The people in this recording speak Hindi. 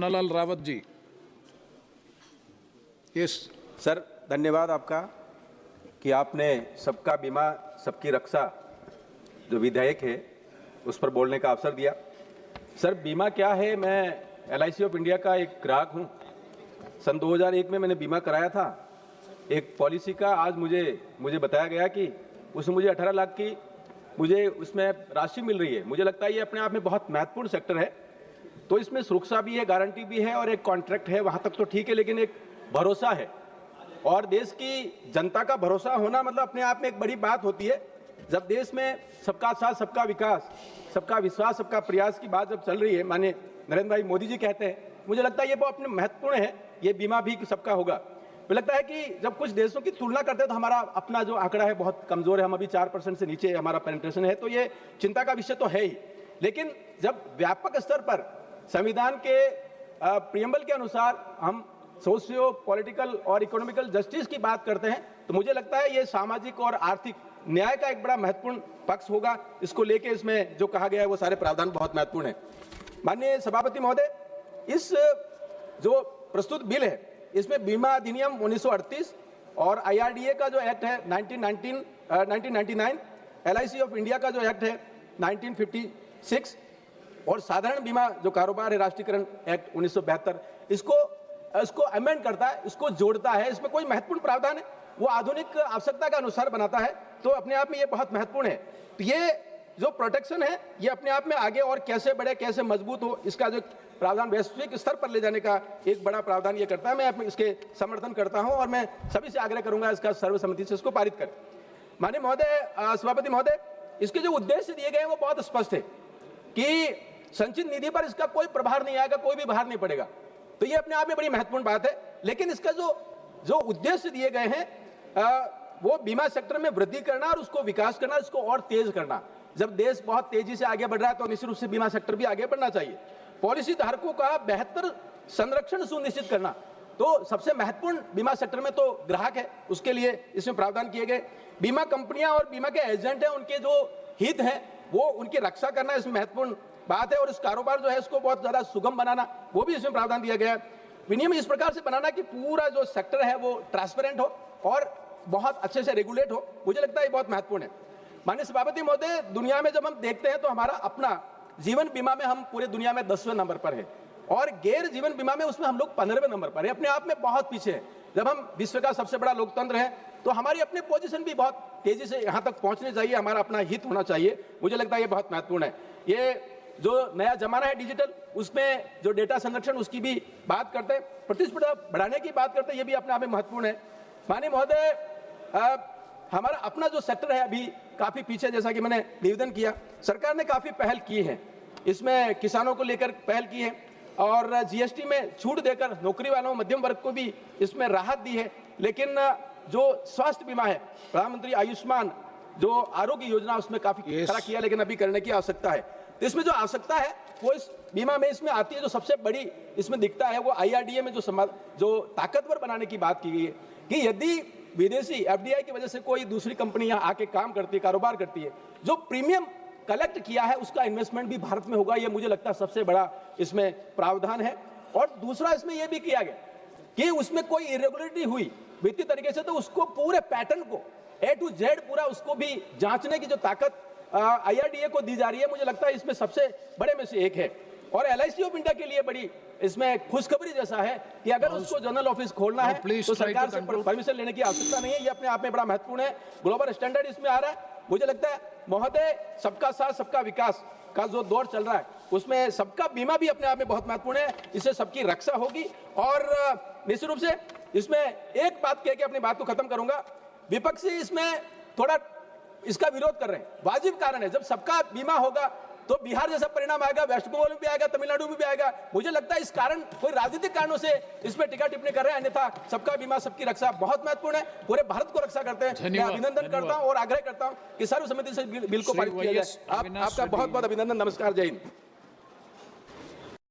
पन्नालाल रावत जी। यस सर, धन्यवाद आपका कि आपने सबका बीमा सबकी रक्षा जो विधेयक है उस पर बोलने का अवसर दिया। सर, बीमा क्या है? मैं LIC ऑफ इंडिया का एक ग्राहक हूं। सन 2001 में मैंने बीमा कराया था एक पॉलिसी का। आज मुझे बताया गया कि उसमें मुझे 18 लाख की मुझे उसमें राशि मिल रही है। मुझे लगता है ये अपने आप में बहुत महत्वपूर्ण सेक्टर है। तो इसमें सुरक्षा भी है, गारंटी भी है और एक कॉन्ट्रैक्ट है, वहां तक तो ठीक है, लेकिन एक भरोसा है और देश की जनता का भरोसा होना मतलब अपने आप में एक बड़ी बात होती है। जब देश में सबका साथ सबका विकास, सबका विश्वास, सबका प्रयास की बात जब चल रही है, माननीय नरेंद्र भाई मोदी जी कहते हैं, मुझे लगता है ये बहुत अपने महत्वपूर्ण है। ये बीमा भी सबका होगा। मुझे लगता है कि जब कुछ देशों की तुलना करते हैं तो हमारा अपना जो आंकड़ा है बहुत कमजोर है। हम अभी 4% से नीचे हमारा पेनिट्रेशन है, तो ये चिंता का विषय तो है ही। लेकिन जब व्यापक स्तर पर संविधान के प्रियम्बल के अनुसार हम सोशियो पॉलिटिकल और इकोनॉमिकल जस्टिस की बात करते हैं, तो मुझे लगता है ये सामाजिक और आर्थिक न्याय का एक बड़ा महत्वपूर्ण पक्ष होगा। इसको लेके इसमें जो कहा गया है वो सारे प्रावधान बहुत महत्वपूर्ण है। माननीय सभापति महोदय, इस जो प्रस्तुत बिल है इसमें बीमा अधिनियम 1938 और IRDA का जो एक्ट है 1999, LIC ऑफ इंडिया का जो एक्ट है 1956 और साधारण बीमा जो कारोबार है राष्ट्रीयकरण एक्ट 1972, इसको अमेंड करता है, इसको जोड़ता है। इसमें कोई महत्वपूर्ण प्रावधान है वो आधुनिक आवश्यकता का अनुसार बनाता है, तो अपने आप में ये बहुत महत्वपूर्ण है। तो ये जो प्रोटेक्शन है ये अपने आप में आगे और कैसे बढ़े, कैसे मजबूत हो, इसका जो प्रावधान वैश्विक स्तर पर ले जाने का एक बड़ा प्रावधान ये करता है। मैं इसके समर्थन करता हूं और मैं सभी से आग्रह करूंगा इसका सर्वसम्मति से इसको पारित करें। माननीय महोदय, सभापति महोदय, इसके जो उद्देश्य दिए गए हैं वो बहुत स्पष्ट है कि संचित निधि पर इसका कोई प्रभार नहीं आएगा, कोई भी भार नहीं पड़ेगा। तो ये अपने आप में बड़ी महत्वपूर्ण बात है। लेकिन इसका जो उद्देश्य दिए गए हैं वो बीमा सेक्टर में वृद्धि करना और उसको विकास करना, इसको और तेज करना। जब देश बहुत तेजी से आगे बढ़ रहा है तो निश्चित रूप से बीमा सेक्टर भी आगे बढ़ना चाहिए। पॉलिसी धारकों का बेहतर संरक्षण सुनिश्चित करना, तो सबसे महत्वपूर्ण बीमा सेक्टर में तो ग्राहक है, उसके लिए इसमें प्रावधान किए गए। बीमा कंपनियां और बीमा के एजेंट हैं, उनके जो हित हैं वो उनकी रक्षा करना इसमें महत्वपूर्ण बात है। और इस कारोबार जो है इसको बहुत ज्यादा सुगम बनाना, वो भी इसमें प्रावधान दिया गया है। विनियम इस प्रकार से बनाना कि पूरा जो सेक्टर है वो ट्रांसपेरेंट हो और बहुत अच्छे से रेगुलेट हो। मुझे लगता है ये बहुत महत्वपूर्ण है। माननीय सभापति महोदय, दुनिया में जब हम देखते हैं तो हमारा अपना जीवन बीमा में हम पूरे दुनिया में 10वें नंबर पर है और गैर जीवन बीमा में उसमें हम लोग 15वें नंबर पर है। अपने आप में बहुत पीछे है। जब हम विश्व का सबसे बड़ा लोकतंत्र है तो हमारी अपनी पोजीशन भी बहुत तेजी से यहाँ तक पहुंचनी चाहिए, हमारा अपना हित होना चाहिए। मुझे लगता है ये बहुत महत्वपूर्ण है। ये जो नया जमाना है डिजिटल, उसमें जो डेटा संरक्षण उसकी भी बात करते हैं, प्रतिस्पर्धा बढ़ाने की बात करते हैं, ये भी अपने आप में महत्वपूर्ण है। माननीय महोदय, हमारा अपना जो सेक्टर है अभी काफी पीछे, जैसा कि मैंने निवेदन किया, सरकार ने काफी पहल की है। इसमें किसानों को लेकर पहल की है और GST में छूट देकर नौकरी वालों मध्यम वर्ग को भी इसमें राहत दी है। लेकिन जो स्वास्थ्य बीमा है, प्रधानमंत्री आयुष्मान जो आरोग्य योजना, उसमें काफी खरा किया, लेकिन अभी करने की आवश्यकता है। तो इसमें जो आवश्यकता है वो इस बीमा में इसमें आती है। जो सबसे बड़ी इसमें दिखता है वो IRDA में जो ताकतवर बनाने की बात की गई है कि यदि विदेशी FDI की वजह से कोई दूसरी कंपनी यहाँ आके काम करती है, कारोबार करती है, जो प्रीमियम कलेक्ट किया है उसका इन्वेस्टमेंट भी भारत में होगा। ये मुझे लगता है सबसे बड़ा इसमें प्रावधान है। और दूसरा इसमें यह भी किया गया कि उसमें कोई इरेगुलरिटी हुई वित्तीय तरीके से तो उसको पूरे पैटर्न को A to Z पूरा उसको भी जांचने की जो ताकत IRDA को दी जा रही है, मुझे लगता है इसमें सबसे बड़े में से एक है। और LIC ऑफ इंडिया के लिए बड़ी इसमें खुशखबरी जैसा है कि अगर उसको जनरल ऑफिस खोलना है तो सरकार से परमिशन लेने की आवश्यकता नहीं है। ये अपने आप में बड़ा महत्वपूर्ण है। ग्लोबल स्टैंडर्ड इसमें आ रहा है। मुझे लगता है महोदय, सबका साथ सबका विकास का जो दौर चल रहा है उसमें सबका बीमा भी अपने आप में बहुत महत्वपूर्ण है। इससे सबकी रक्षा होगी। और निश्चित रूप से इसमें एक बात कह के अपनी बात को खत्म करूंगा, विपक्षी इसमें थोड़ा इसका विरोध कर रहे हैं। वाजिब कारण है, जब सबका बीमा होगा तो बिहार जैसा परिणाम आएगा, वेस्ट बंगाल में भी आएगा, तमिलनाडु में भी आएगा। मुझे लगता है इस कारण कोई राजनीतिक कारणों से इसमें टीका टिप्पणी कर रहे हैं, अन्यथा सबका बीमा सबकी रक्षा बहुत महत्वपूर्ण है, पूरे भारत को रक्षा करते हैं। मैं अभिनंदन करता हूं और आग्रह करता हूं कि सर्वसम्मति से बिल को पारित किया जाए। आपका बहुत बहुत अभिनंदन। नमस्कार, जय हिंद।